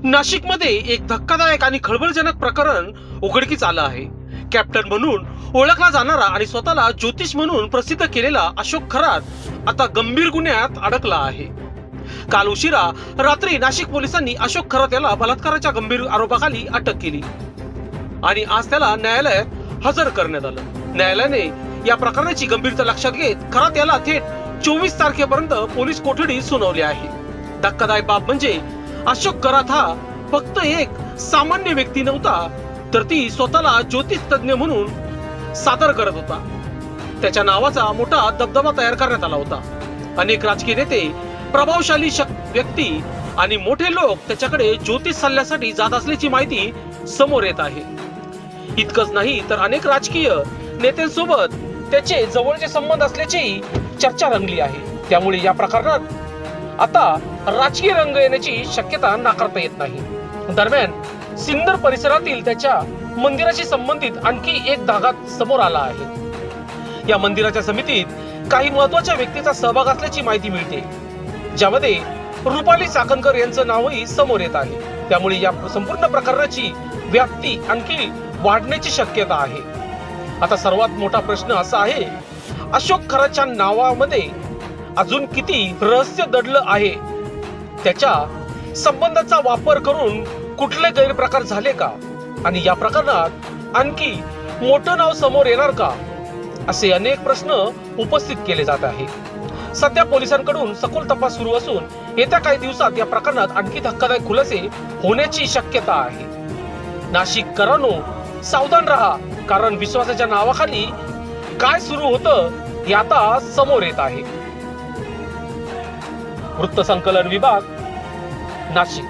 नाशिकमध्ये एक धक्कादायक आणि खळबळजनक प्रकरण उघडकीस आलं आहे. कॅप्टन म्हणून ओळखला जाणारा आणि स्वतःला ज्योतिष म्हणून प्रसिद्ध केलेला अशोक खरात आता गंभीर गुन्ह्यात अडकला आहे. काल उशिरा रात्री नाशिक पोलिसांनी अशोक खरात याला बलात्काराच्या गंभीर आरोपाखाली अटक केली आणि आज त्याला न्यायालयात हजर करण्यात आलं. न्यायालयाने या प्रकरणाची गंभीरता लक्षात घेत खरात याला थेट 24 तारखेपर्यंत पोलीस कोठडी सुनावली आहे. धक्कादायक बाब म्हणजे अशोक खरात हा फक्त एक सामान्य व्यक्ती नव्हता, तर ती स्वतःला ज्योतिष तज्ञ म्हणून सादर करत होता. त्याच्या नावाचा मोठा दबदबा तयार करण्यात आला होता. अनेक राजकीय नेते, प्रभावशाली व्यक्ती आणि मोठे लोक त्याच्याकडे ज्योतिष सल्ल्यासाठी जात असल्याची माहिती समोर येत आहे. इतकंच नाही तर अनेक राजकीय नेत्यांसोबत त्याचे जवळचे संबंध असल्याची चर्चा रंगली आहे. त्यामुळे या प्रकरणात आता राजकीय रंग येण्याची शक्यता नाकारता येत नाही. दरम्यान सिन्नर परिसरातील त्याच्या मंदिराशी संबंधित आणखी एक धागा समोर आला आहे. या मंदिराच्या समितीत काही महत्वाच्या व्यक्तीचा सहभाग असल्याची माहिती मिळते, ज्यामध्ये रुपाली चाकणकर यांचं नावही समोर येत आहे. त्यामुळे या संपूर्ण प्रकरणाची व्याप्ती आणखी वाढण्याची शक्यता आहे. आता सर्वात मोठा प्रश्न असा आहे, अशोक खरातच्या नावामध्ये अजून किती रहस्य दडलं आहे? त्याच्या संबंधाचा वापर करून कुठले गैरप्रकार झाले का? आणि या प्रकरणात आणखी मोठं नाव समोर येणार का? असे अनेक प्रश्न उपस्थित केले जात आहे. सध्या पोलिसांकडून सखोल तपास सुरू असून येत्या काही दिवसात या प्रकरणात आणखी धक्कादायक खुलासे होण्याची शक्यता आहे. नाशिककरांनो, सावधान राहा, कारण विश्वासाच्या नावाखाली काय सुरू होतं हे आता समोर येत आहे. वृत्त संकलन विभाग, नाशिक.